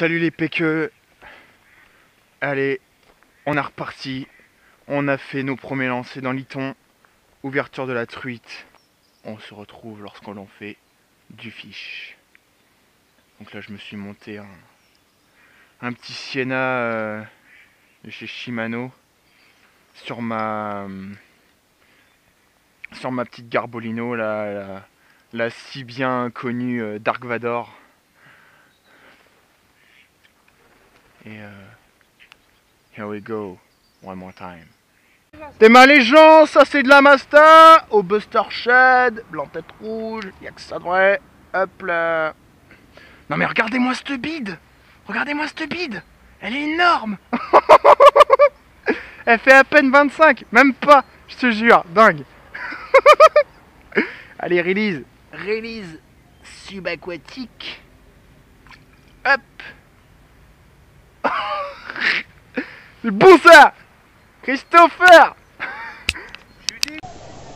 Salut les péqueux. Allez, on a reparti. On a fait nos premiers lancers dans l'iton. Ouverture de la truite. On se retrouve lorsqu'on en fait du fish. Donc là je me suis monté un petit Sienna de chez Shimano sur ma petite Garbolino, la si bien connue Dark Vador. Et here we go, one more time. T'es mal les gens, ça c'est de la Masta, au Buster Shed, blanc tête rouge, y'a que ça de vrai, hop là. Non mais regardez-moi cette bide, elle est énorme. Elle fait à peine 25, même pas, je te jure, dingue. Allez, release subaquatique, hop. C'est bon ça, Christopher.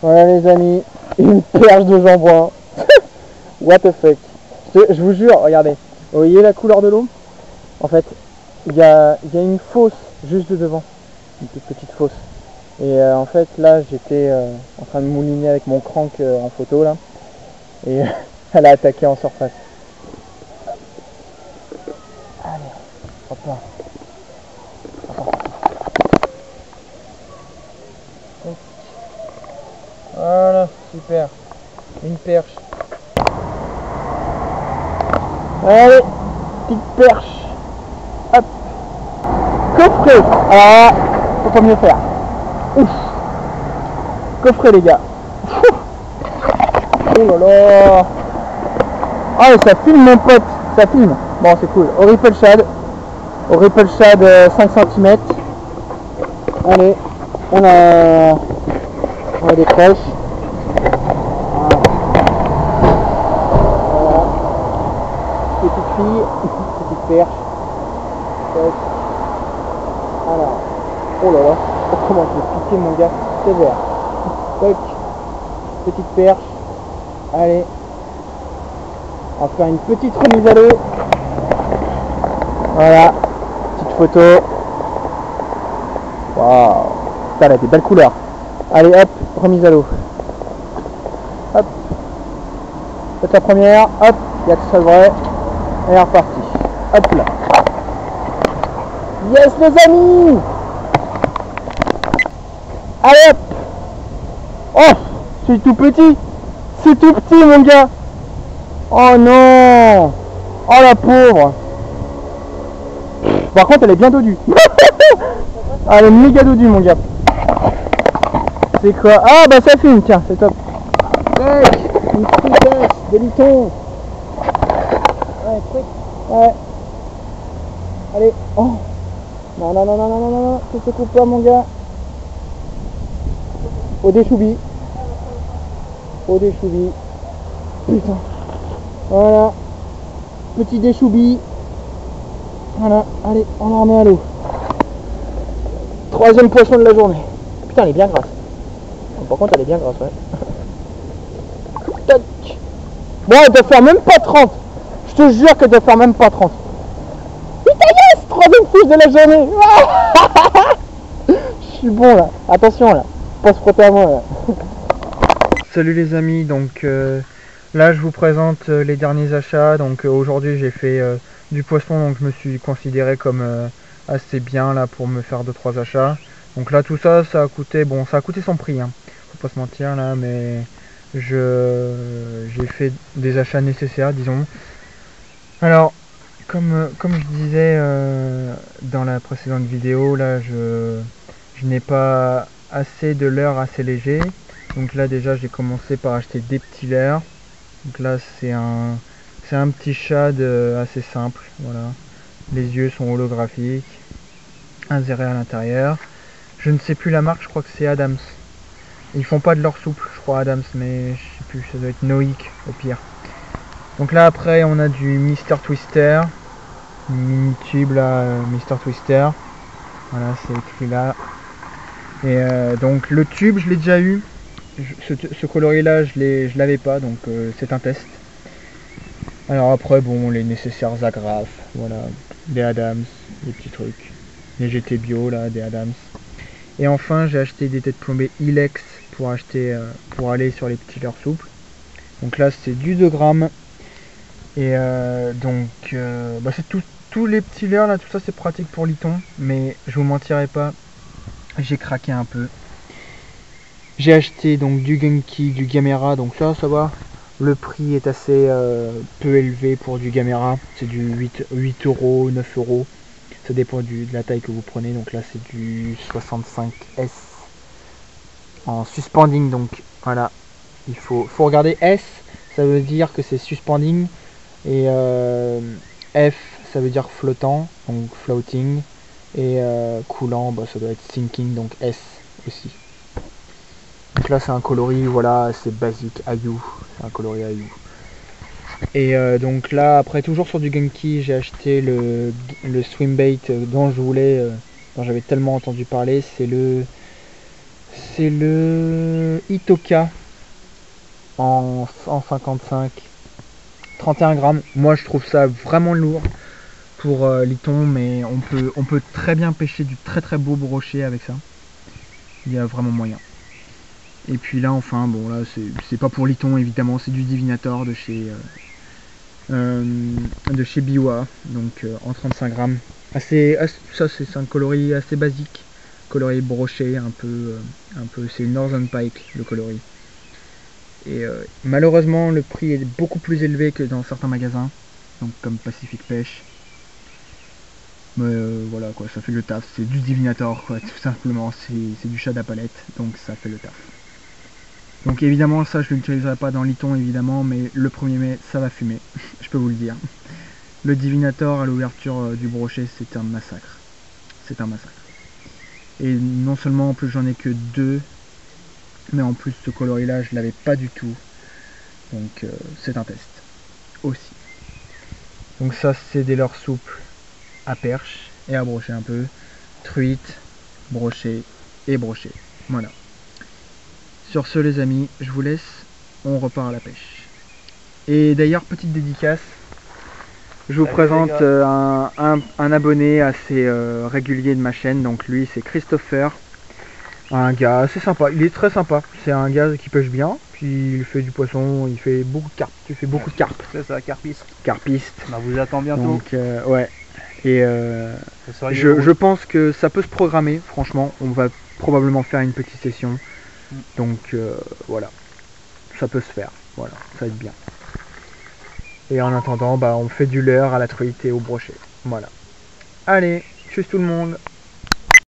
Voilà les amis, une perche de jambon. What the fuck. Je vous jure, regardez. Vous voyez la couleur de l'eau? En fait, il y a une fosse juste de devant. Une toute petite fosse. Et en fait là j'étais en train de mouliner avec mon crank en photo là. Et elle a attaqué en surface. Allez, hop là. Voilà, super. Une perche. Allez, petite perche. Hop. Coffret. Ah, faut pas mieux faire. Ouf. Coffret les gars. Ouf. Oh là là. Ah, ça filme mon pote. Ça filme. Bon, c'est cool. Au Ripple Shad 5 cm. Allez, on a des crèches. Voilà. Petite fille, petite perche. Voilà. Oh là là. Oh, comment je vais piquer mon gars. Sévère. Toc. Petite perche. Allez. On va faire une petite remise à l'eau. Voilà. Petite photo. Waouh. Ça, elle a des belles couleurs. Allez hop, remise à l'eau. Hop. Faites la première. Hop. Il y a que ça de vrai. Et elle est repartie. Hop là. Yes les amis. Allez hop. Oh, c'est tout petit. C'est tout petit mon gars. Oh non. Oh la pauvre. Par contre elle est bien dodue. Elle est méga dodue mon gars. C'est quoi? Ah bah ça fume, tiens, c'est top. Tac, une fritasse de liton. Ouais, truc. Ouais. Allez, oh. Non, non, non, non, non, non, non, tu te coupes pas mon gars. Au déchoubi. Au déchoubi. Putain. Voilà. Petit déchoubi. Voilà, allez, on en remet à l'eau. Troisième poisson de la journée. Putain, elle est bien grasse. Par contre, elle est bien grasse, ouais. Tac. Bon, elle doit faire même pas 30. Je te jure qu'elle doit faire même pas 30. Putain, yes, troisième fiche de la journée. Je suis bon, là. Attention, là. Pas se frotter à moi, là. Salut les amis, donc là je vous présente les derniers achats. Donc aujourd'hui j'ai fait du poisson, donc je me suis considéré comme assez bien là pour me faire 2-3 achats. Donc là tout ça, ça a coûté, bon ça a coûté son prix, hein. Faut pas se mentir là, mais j'ai fait des achats nécessaires, disons. Alors comme je disais dans la précédente vidéo, là je n'ai pas assez de leurre assez léger. Donc là déjà j'ai commencé par acheter des petits leurres. Donc là c'est un petit shad assez simple, voilà. Les yeux sont holographiques, insérés à l'intérieur. Je ne sais plus la marque, je crois que c'est Adams. Ils font pas de leurre souple, je crois Adams, mais je sais plus, ça doit être Noik au pire. Donc là après on a du Mr Twister, mini tube là, Mr Twister. Voilà, c'est écrit là. Et donc le tube je l'ai déjà eu. Ce coloris là je l'avais pas, donc c'est un test. Alors après, bon, les nécessaires agrafes, voilà, des Adams, des petits trucs, les GT Bio là, des Adams. Et enfin, j'ai acheté des têtes plombées Ilex pour aller sur les petits leurres souples. Donc là, c'est du 2 grammes. Et bah, c'est tous les petits leurres là, tout ça c'est pratique pour Lyton, mais je vous mentirai pas, j'ai craqué un peu. J'ai acheté donc du Genki, du Gamera, donc là ça va. Le prix est assez peu élevé pour du Gamera, c'est du 8 euros, 9 euros. Ça dépend de la taille que vous prenez, donc là c'est du 65S en suspending, donc voilà. Faut regarder S, ça veut dire que c'est suspending, et F ça veut dire flottant, donc floating, et coulant, bah, ça doit être sinking, donc S aussi. Donc là c'est un coloris, voilà, c'est basique, Ayu, c'est un coloris Ayu. Et donc là, après, toujours sur du Genki, j'ai acheté le swimbait dont je voulais, dont j'avais tellement entendu parler, c'est le Itoka en 155, 31 grammes. Moi je trouve ça vraiment lourd pour Lyton, mais on peut très bien pêcher du très très beau brochet avec ça. Il y a vraiment moyen. Et puis là, enfin, bon, là, c'est pas pour Lyton évidemment, c'est du Divinator de chez Biwa, donc en 35 grammes. Ça c'est un coloris assez basique, coloris broché, un peu c'est une Northern Pike le coloris. Et malheureusement le prix est beaucoup plus élevé que dans certains magasins, donc comme Pacific Pêche. Mais voilà quoi, ça fait le taf, c'est du Divinator quoi, tout simplement, c'est du chat à palette, donc ça fait le taf. Donc évidemment ça je ne l'utiliserai pas dans Lyton évidemment, mais le 1er mai ça va fumer, je peux vous le dire. Le Divinator à l'ouverture du brochet, c'est un massacre. C'est un massacre. Et non seulement en plus j'en ai que 2, mais en plus ce coloris là je l'avais pas du tout. Donc c'est un test aussi. Donc ça c'est des leurres souples à perche et à brocher un peu. Truite, brochet et brochet. Voilà. Sur ce les amis, je vous laisse, on repart à la pêche. Et d'ailleurs petite dédicace, je vous présente un abonné assez régulier de ma chaîne, donc lui c'est Christopher, un gars assez sympa, il est très sympa, c'est un gars qui pêche bien, puis il fait du poisson, il fait beaucoup de carpes, tu fais beaucoup de carpes. C'est ça, carpiste. Carpiste. Bah, vous attend bientôt. Donc ouais, et je pense que ça peut se programmer, franchement, on va probablement faire une petite session, donc voilà, ça peut se faire, voilà, ça va être bien. Et en attendant, bah, on fait du leurre à la truite et au brochet. Voilà. Allez, tchuss tout le monde.